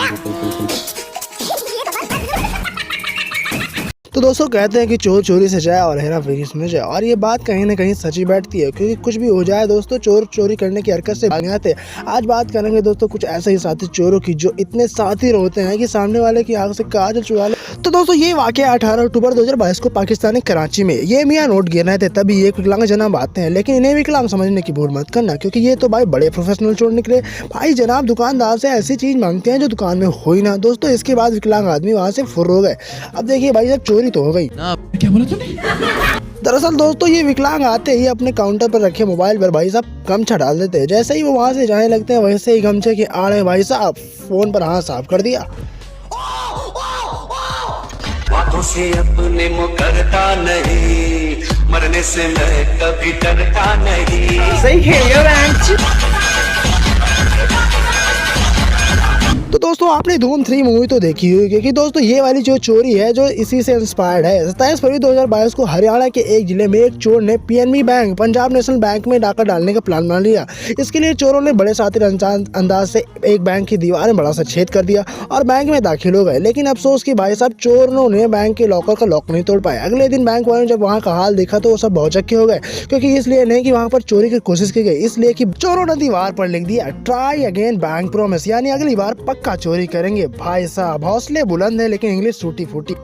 तो दोस्तों कहते हैं कि चोर चोरी से जाए और हेरा फेरी में जाए, और ये बात कहीं ना कहीं सच्ची बैठती है, क्योंकि कुछ भी हो जाए दोस्तों, चोर चोरी करने की हरकत से भाग आते हैं। आज बात करेंगे दोस्तों कुछ ऐसे ही साथी चोरों की जो इतने साथी होते हैं कि सामने वाले की आंख से काजल चुरा ले। तो दोस्तों ये वाकया 18 अक्टूबर 2022 को पाकिस्तानी कराची में ये मियाँ नोट गिर रहे थे, तभी एक विकलांग जनाब आते हैं। लेकिन इन्हें विकलांग समझने की भूल मत करना, क्योंकि ये तो भाई बड़े प्रोफेशनल चोर निकले। भाई जनाब दुकानदार से ऐसी चीज मांगते हैं जो दुकान में हो ही ना। दोस्तों इसके बाद विकलांग आदमी वहाँ से फुर्र हो गए। अब देखिए भाई साहब, चोरी तो हो गई, क्या बोला तूने? दरअसल दोस्तों ये विकलांग आते ही अपने काउंटर पर रखे मोबाइल पर भाई साहब गमछा डाल देते हैं। जैसे ही वो वहाँ से जाने लगते हैं, वैसे ही गमछे के आड़े भाई साहब फोन पर हाथ साफ कर दिया। बातों से अपने मुकरता नहीं, मरने से मैं कभी डरता नहीं। सही खेलिया बैंक। तो दोस्तों आपने धूम 3 मूवी तो देखी हुई, क्योंकि दोस्तों ये वाली जो चोरी है जो इसी से इंस्पायर्ड है। 27 फरवरी 2022 को हरियाणा के एक जिले में एक चोर ने PNB bank, Punjab national bank में डाका डालने का प्लान बना लिया। इसके लिए चोरों ने बड़े शातिर अंदाज से एक बैंक की दीवार में बड़ा सा छेद कर दिया और बैंक में दाखिल हो गए। लेकिन अफसोस कि भाई साहब चोरों ने बैंक के लॉकर का लॉक नहीं तोड़ पाए। अगले दिन बैंक वालों ने जब वहाँ का हाल देखा तो वो सब भौचक्के हो गए, क्योंकि इसलिए नहीं कि वहाँ पर चोरी की कोशिश की गई, इसलिए कि चोरों ने दीवार पर लिख दिया ट्राई अगेन बैंक प्रॉमिस, यानी अगली बार पक्का चोरी करेंगे। भाई साहब हौसले बुलंद है, लेकिन इंग्लिश टूटी फूटी।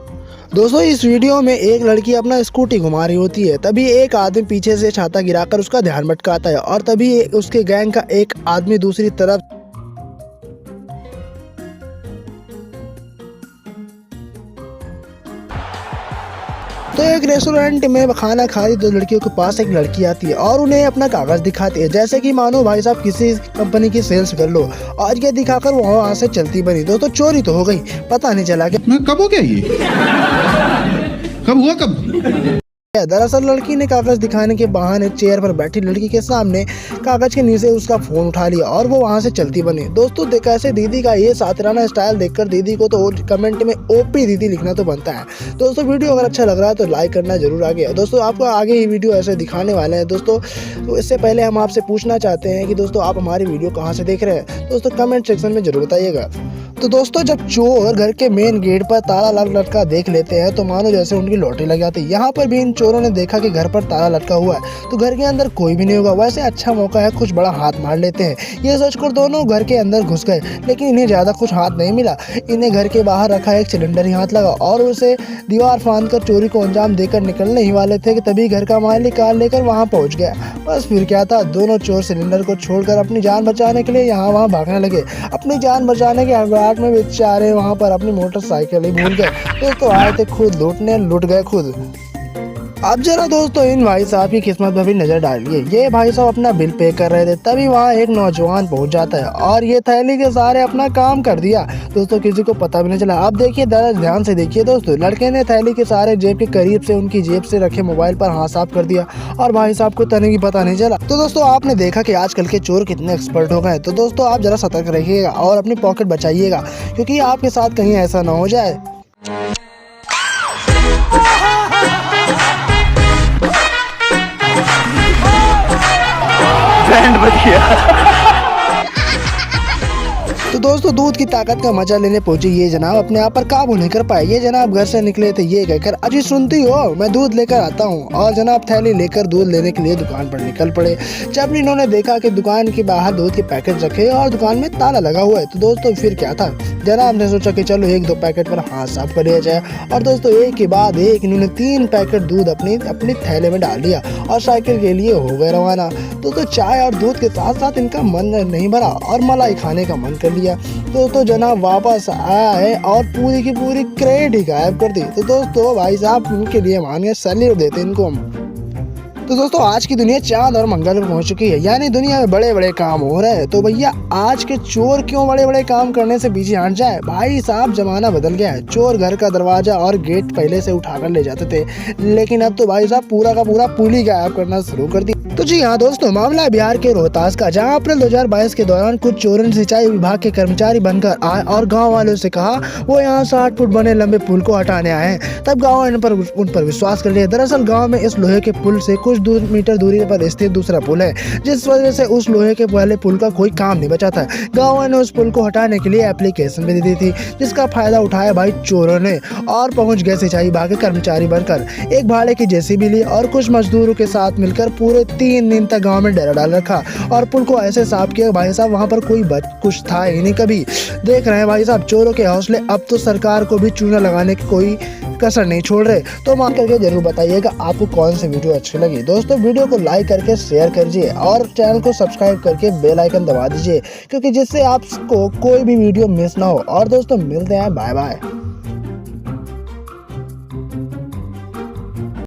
दोस्तों इस वीडियो में एक लड़की अपना स्कूटी घुमा रही होती है, तभी एक आदमी पीछे से छाता गिराकर उसका ध्यान भटकाता है, और तभी उसके गैंग का एक आदमी दूसरी तरफ तो एक रेस्टोरेंट में खाना खा रही 2 लड़कियों के पास एक लड़की आती है और उन्हें अपना कागज दिखाती है, जैसे कि मानो भाई साहब किसी कंपनी की सेल्स कर लो, और ये दिखाकर वो वहाँ से चलती बनी। दोस्तों चोरी तो हो गई, पता नहीं चला कि कब हो गया ये? कब हुआ कब? दरअसल लड़की ने कागज दिखाने के बहाने चेयर पर बैठी लड़की के सामने कागज के नीचे उसका फोन उठा लिया और वो वहां से चलती बनी। दोस्तों कैसे दीदी का ये सातिराना स्टाइल देखकर दीदी को तो कमेंट में ओपी दीदी लिखना तो बनता है। दोस्तों वीडियो अगर अच्छा लग रहा है तो लाइक करना जरूर आगे। दोस्तों आपको आगे ही वीडियो ऐसे दिखाने वाले हैं दोस्तों। तो इससे पहले हम आपसे पूछना चाहते हैं कि दोस्तों आप हमारी वीडियो कहाँ से देख रहे हैं, दोस्तों कमेंट सेक्शन में जरूर बताइएगा। तो दोस्तों जब चोर घर के मेन गेट पर ताला लटका देख लेते हैं तो मानो जैसे उनकी लॉटरी लग जाती है। यहाँ पर भी इन चोरों ने देखा कि घर पर ताला लटका हुआ है तो घर के अंदर कोई भी नहीं होगा, वैसे अच्छा मौका है कुछ बड़ा हाथ मार लेते हैं। ये सोचकर दोनों घर के अंदर घुस गए, लेकिन इन्हें ज़्यादा कुछ हाथ नहीं मिला। इन्हें घर के बाहर रखा एक सिलेंडर ही हाथ लगा और उसे दीवार फांद कर चोरी को अंजाम देकर निकलने ही वाले थे कि तभी घर का मालिक कार लेकर वहाँ पहुँच गया। बस फिर क्या था, दोनों चोर सिलेंडर को छोड़कर अपनी जान बचाने के लिए यहाँ वहाँ भागने लगे। अपनी जान बचाने के हड़बड़ाहट में बेचारे वहाँ पर अपनी मोटरसाइकिल ही भूल गए। दोस्तों आए थे खुद लूटने, लूट गए खुद। अब जरा दोस्तों इन भाई साहब की किस्मत पर भी नजर डालिए। ये भाई साहब अपना बिल पे कर रहे थे, तभी वहाँ एक नौजवान पहुंच जाता है और ये थैली के सारे अपना काम कर दिया। दोस्तों किसी को पता भी नहीं चला। अब देखिए ध्यान से देखिए दोस्तों, लड़के ने थैली के सारे जेब के करीब से उनकी जेब से रखे मोबाइल पर हाथ साफ कर दिया और भाई साहब को तने की पता नहीं चला। तो दोस्तों आपने देखा कि आजकल के चोर कितने एक्सपर्ट हो गए। तो दोस्तों आप जरा सतर्क रहिएगा और अपनी पॉकेट बचाइएगा, क्योंकि आपके साथ कहीं ऐसा ना हो जाए। तो दोस्तों दूध की ताकत का मजा लेने पहुंचे ये जनाब अपने आप पर काबू नहीं कर पाए। ये जनाब घर से निकले थे ये कहकर, अजी सुनती हो मैं दूध लेकर आता हूँ, और जनाब थैली लेकर दूध लेने के लिए दुकान पर निकल पड़े। जब इन्होंने देखा कि दुकान के बाहर दूध के पैकेट रखे और दुकान में ताला लगा हुआ है, तो दोस्तों फिर क्या था, जनाब ने सोचा कि चलो 1-2 पैकेट पर हाथ साफ कर लिया जाए। और दोस्तों एक के बाद एक इन्होंने 3 पैकेट दूध अपनी थैले में डाल दिया और साइकिल के लिए हो गए रवाना। दोस्तों चाय और दूध के साथ साथ इनका मन नहीं भरा और मलाई खाने का मन कर लिया। दोस्तों जनाब वापस आया है और पूरी की पूरी क्रेट ही गायब कर दी। तो दोस्तों भाई साहब इनके लिए मान के सैल्यूट देते इनको हम। तो दोस्तों आज की दुनिया चांद और मंगल पर पहुंच चुकी है, यानी दुनिया में बड़े बड़े काम हो रहे हैं। तो भैया आज के चोर क्यों बड़े बड़े काम करने से पीछे हट जाए। भाई साहब जमाना बदल गया है। चोर घर का दरवाजा और गेट पहले से उठाकर ले जाते थे, लेकिन अब तो भाई साहब पूरा का पूरा पुल ही गायब करना शुरू कर दी। तो जी हाँ दोस्तों, मामला है बिहार के रोहतास का, जहां अप्रैल 2022 के दौरान कुछ चोरों ने सिंचाई विभाग के कर्मचारी बनकर आए और गांव वालों से कहा वो यहां 60 फुट बने लंबे पुल को हटाने आए हैं। तब गांव वालों ने उन पर विश्वास कर लिया। दरअसल गांव में इस लोहे के पुल से कुछ मीटर दूरी पर स्थित दूसरा पुल है, जिस वजह से उस लोहे के पहले पुल का कोई काम नहीं बचा था। गाँव वालों ने उस पुल को हटाने के लिए एप्लीकेशन भी दी थी, जिसका फायदा उठाया भाई चोरों ने और पहुँच गए सिंचाई विभाग के कर्मचारी बनकर। एक भाड़े की जेसीबी ली और कुछ मजदूरों के साथ मिलकर पूरे 3 दिन तक गांव में डेरा डाल रखा और पुल को ऐसे साफ किया भाई साहब वहां पर कोई कुछ था ही नहीं। कभी देख रहे हैं भाई साहब चोरों के हौसले, अब तो सरकार को भी चूना लगाने की कोई कसर नहीं छोड़ रहे। तो मान करके जरूर बताइएगा आपको कौन सी वीडियो अच्छी लगी। दोस्तों वीडियो को लाइक करके शेयर कीजिए और चैनल को सब्सक्राइब करके बेल आइकन दबा दीजिए, क्योंकि जिससे आपको कोई भी वीडियो मिस ना हो। और दोस्तों मिलते हैं, बाय बाय।